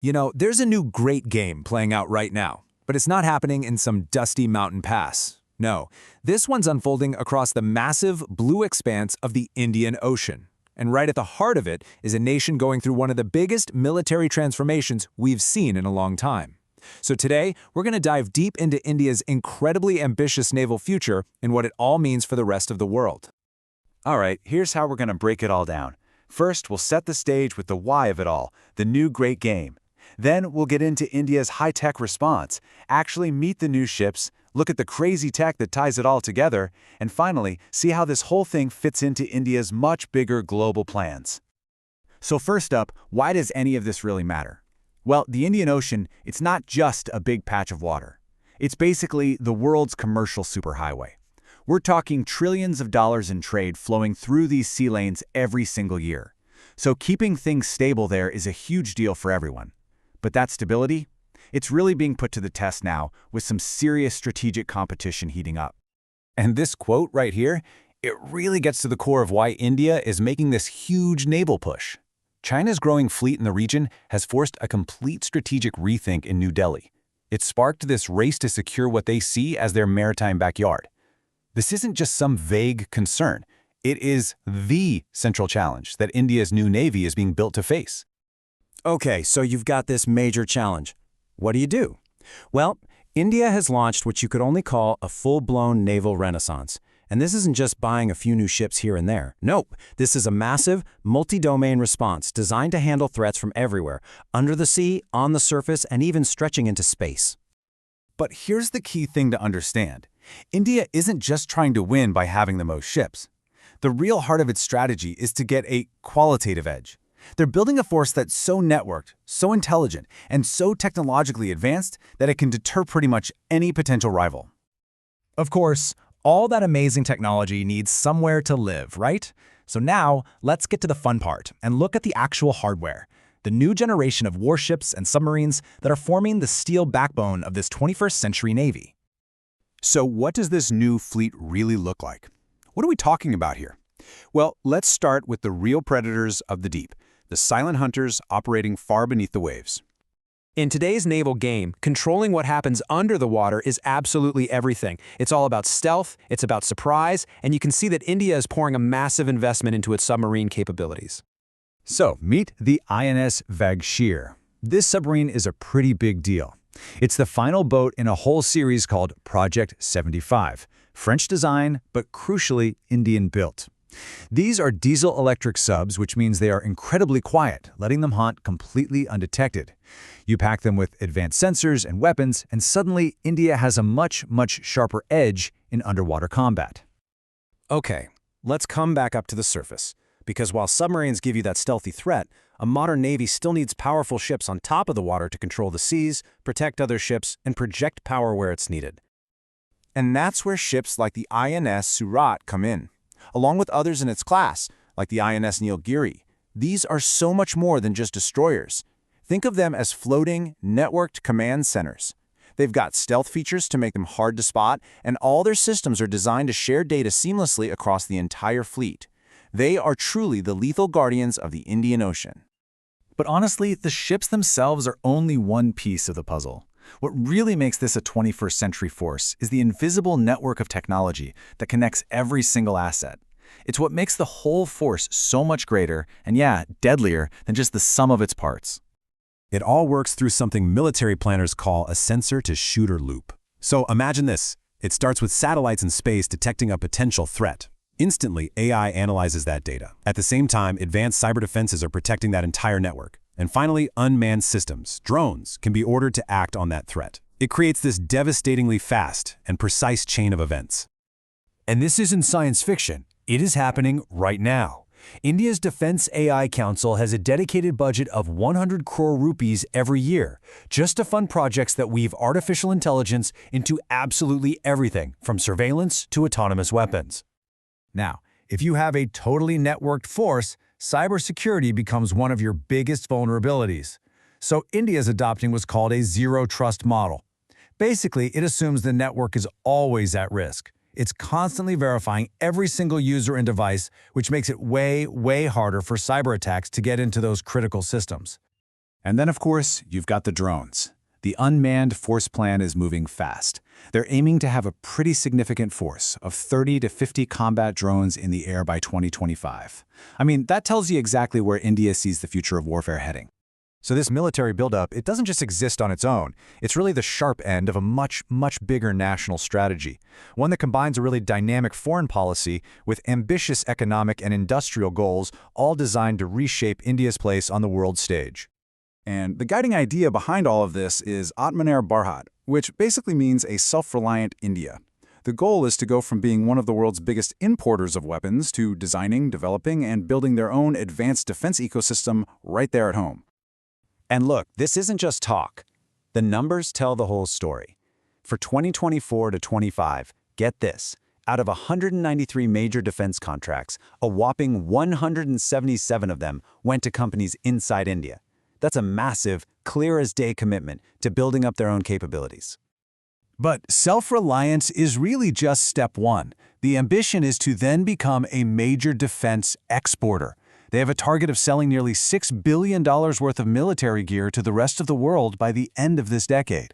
You know, there's a new great game playing out right now, but it's not happening in some dusty mountain pass. No, this one's unfolding across the massive blue expanse of the Indian Ocean. And right at the heart of it is a nation going through one of the biggest military transformations we've seen in a long time. So today, we're going to dive deep into India's incredibly ambitious naval future and what it all means for the rest of the world. All right, here's how we're going to break it all down. First, we'll set the stage with the why of it all, the new great game. Then we'll get into India's high-tech response, actually meet the new ships, look at the crazy tech that ties it all together, and finally, see how this whole thing fits into India's much bigger global plans. So first up, why does any of this really matter? Well, the Indian Ocean, it's not just a big patch of water. It's basically the world's commercial superhighway. We're talking trillions of dollars in trade flowing through these sea lanes every single year. So keeping things stable there is a huge deal for everyone. But that stability? It's really being put to the test now with some serious strategic competition heating up. And this quote right here, it really gets to the core of why India is making this huge naval push. China's growing fleet in the region has forced a complete strategic rethink in New Delhi. It sparked this race to secure what they see as their maritime backyard. This isn't just some vague concern. It is the central challenge that India's new navy is being built to face. Okay, so you've got this major challenge. What do? Well, India has launched what you could only call a full-blown naval renaissance. And this isn't just buying a few new ships here and there. Nope, this is a massive, multi-domain response designed to handle threats from everywhere, under the sea, on the surface, and even stretching into space. But here's the key thing to understand. India isn't just trying to win by having the most ships. The real heart of its strategy is to get a qualitative edge. They're building a force that's so networked, so intelligent, and so technologically advanced that it can deter pretty much any potential rival. Of course, all that amazing technology needs somewhere to live, right? So now, let's get to the fun part and look at the actual hardware, the new generation of warships and submarines that are forming the steel backbone of this 21st century Navy. So what does this new fleet really look like? What are we talking about here? Well, let's start with the real predators of the deep, the silent hunters operating far beneath the waves. In today's naval game, controlling what happens under the water is absolutely everything. It's all about stealth, it's about surprise, and you can see that India is pouring a massive investment into its submarine capabilities. So, meet the INS Vagshir. This submarine is a pretty big deal. It's the final boat in a whole series called Project 75, French design, but crucially Indian-built. These are diesel-electric subs, which means they are incredibly quiet, letting them hunt completely undetected. You pack them with advanced sensors and weapons, and suddenly India has a much sharper edge in underwater combat. Okay, let's come back up to the surface. Because while submarines give you that stealthy threat, a modern navy still needs powerful ships on top of the water to control the seas, protect other ships, and project power where it's needed. And that's where ships like the INS Surat come in. Along with others in its class, like the INS Nilgiri, these are so much more than just destroyers. Think of them as floating, networked command centers. They've got stealth features to make them hard to spot, and all their systems are designed to share data seamlessly across the entire fleet. They are truly the lethal guardians of the Indian Ocean. But honestly, the ships themselves are only one piece of the puzzle. What really makes this a 21st century force is the invisible network of technology that connects every single asset. It's what makes the whole force so much greater and, yeah, deadlier than just the sum of its parts. It all works through something military planners call a sensor-to-shooter loop. So imagine this. It starts with satellites in space detecting a potential threat. Instantly, AI analyzes that data. At the same time, advanced cyber defenses are protecting that entire network. And finally, unmanned systems, drones, can be ordered to act on that threat. It creates this devastatingly fast and precise chain of events. And this isn't science fiction. It is happening right now. India's Defense AI Council has a dedicated budget of 100 crore rupees every year, just to fund projects that weave artificial intelligence into absolutely everything, from surveillance to autonomous weapons. Now, if you have a totally networked force, cybersecurity becomes one of your biggest vulnerabilities. So India is adopting what's called a zero-trust model. Basically, it assumes the network is always at risk. It's constantly verifying every single user and device, which makes it way harder for cyber attacks to get into those critical systems. And then, of course, you've got the drones. The unmanned force plan is moving fast. They're aiming to have a pretty significant force of 30 to 50 combat drones in the air by 2025. I mean, that tells you exactly where India sees the future of warfare heading. So this military buildup, it doesn't just exist on its own. It's really the sharp end of a much bigger national strategy, one that combines a really dynamic foreign policy with ambitious economic and industrial goals, all designed to reshape India's place on the world stage. And the guiding idea behind all of this is Atmanirbhar Bharat, which basically means a self-reliant India. The goal is to go from being one of the world's biggest importers of weapons to designing, developing, and building their own advanced defense ecosystem right there at home. And look, this isn't just talk. The numbers tell the whole story. For 2024 to 25, get this, out of 193 major defense contracts, a whopping 177 of them went to companies inside India. That's a massive, clear-as-day commitment to building up their own capabilities. But self-reliance is really just step one. The ambition is to then become a major defense exporter. They have a target of selling nearly $6 billion worth of military gear to the rest of the world by the end of this decade.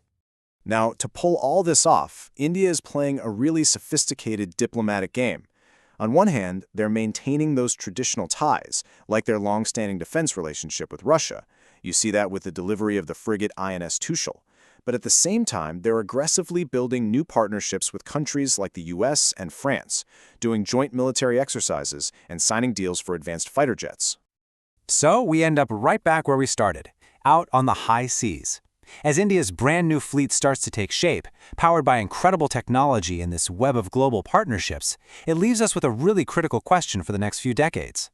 Now, to pull all this off, India is playing a really sophisticated diplomatic game. On one hand, they're maintaining those traditional ties, like their long-standing defense relationship with Russia. You see that with the delivery of the frigate INS Tushal. But at the same time, they're aggressively building new partnerships with countries like the US and France, doing joint military exercises and signing deals for advanced fighter jets. So we end up right back where we started, out on the high seas. As India's brand new fleet starts to take shape, powered by incredible technology in this web of global partnerships, it leaves us with a really critical question for the next few decades.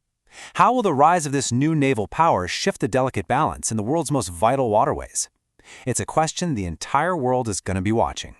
How will the rise of this new naval power shift the delicate balance in the world's most vital waterways? It's a question the entire world is going to be watching.